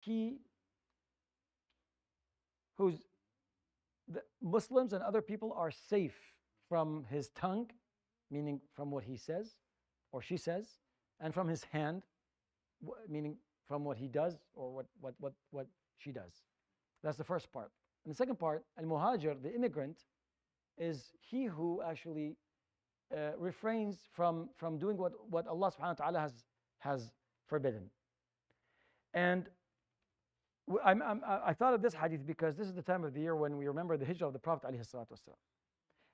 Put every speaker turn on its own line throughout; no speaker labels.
he who's the Muslims and other people are safe from his tongue, meaning from what he says or she says, and from his hand, meaning from what he does or what she does. That's the first part. And the second part, al-muhajir, the immigrant, is he who actually refrains from doing what Allah subhanahu wa ta'ala has forbidden. And I thought of this hadith because this is the time of the year when we remember the hijrah of the Prophet alayhi salatu wasalam.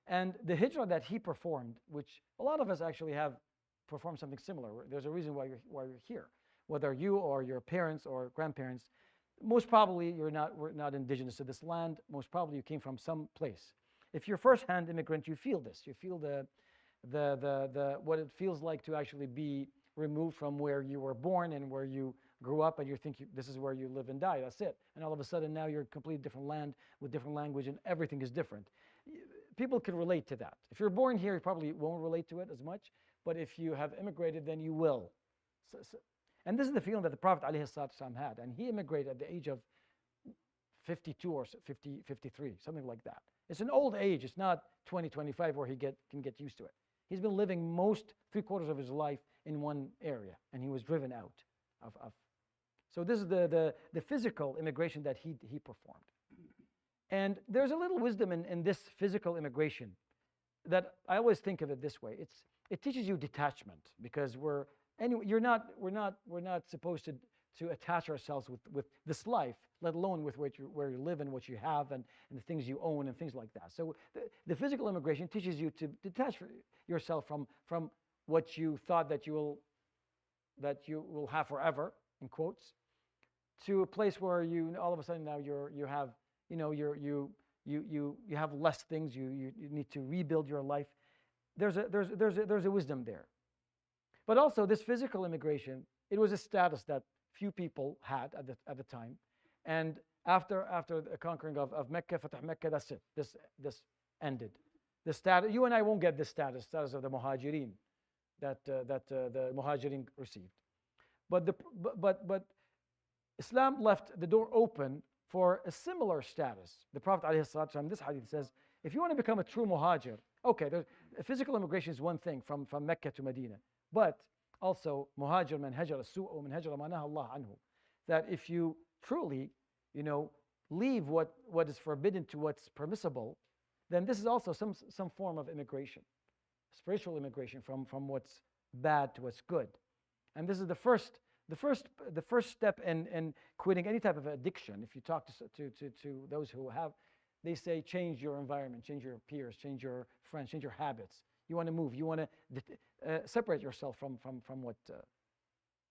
And the hijrah that he performed, which a lot of us actually have performed something similar. There's a reason why you're here. Whether you or your parents or grandparents, most probably we're not indigenous to this land. Most probably you came from some place. If you're first-hand immigrant, you feel this. You feel the what it feels like to actually be removed from where you were born and where you grew up, and you think this is where you live and die. That's it. And all of a sudden now you're in a completely different land with different language, and everything is different. People can relate to that. If you're born here, you probably won't relate to it as much. But if you have immigrated, then you will. And this is the feeling that the Prophet ﷺ had. And he immigrated at the age of 52 or 50, 53, something like that. It's an old age. It's not 20, 25 where he can get used to it. He's been living most 3/4 of his life in one area, and he was driven out of. So this is the physical immigration that he performed. And there's a little wisdom in this physical immigration that I always think of it this way. It teaches you detachment, because we're not supposed to attach ourselves with this life, let alone with where you live and what you have and the things you own and things like that. So the physical immigration teaches you to detach yourself from what you thought that you will have forever, in quotes, to a place where you all of a sudden now you have less things. You need to rebuild your life. There's a wisdom there. But also this physical immigration, it was a status that few people had at the time. And after the conquering of Mecca, Fatah Mecca, that's it. This ended. The status, you and I won't get this status of the Muhajirin that the Muhajirin received. But Islam left the door open for a similar status. The Prophet ﷺ, this hadith says, if you want to become a true Muhajir, okay, physical immigration is one thing from Mecca to Medina. But also, muhajir man hajara su'a man hajara ma naha Allah anhu. That if you truly, leave what is forbidden to what's permissible, then this is also some form of immigration, spiritual immigration from what's bad to what's good. And this is the first step in quitting any type of addiction. If you talk to those who have, they say change your environment, change your peers, change your friends, change your habits. You want to move. You want to separate yourself from what.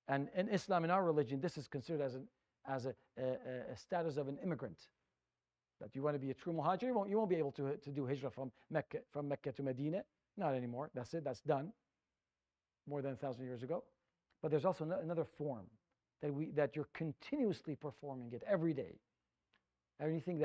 And in Islam, in our religion, this is considered as a status of an immigrant. That you want to be a true muhajir, you won't be able to do hijrah from Mecca to Medina. Not anymore. That's it. That's done. More than 1,000 years ago. But there's also another form that you're continuously performing it every day. Anything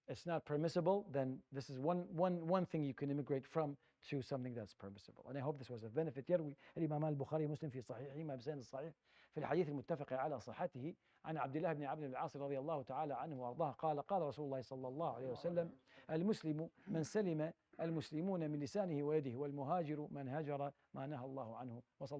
it's not permissible, then this is one thing you can immigrate from to something that's permissible. And I hope this was of benefit. يروي الإمام البخاري مسلم في صحيحهما بسند الصحيح في الحديث المتفق على صحته عن عبد الله بن عمرو بن العاص رضي الله تعالى عنه وأرضاه قال رسول الله صلى الله عليه وسلم المسلم من سلم المسلمون من لسانه ويده والمهاجر من هاجر ما نهى الله عنه وصلى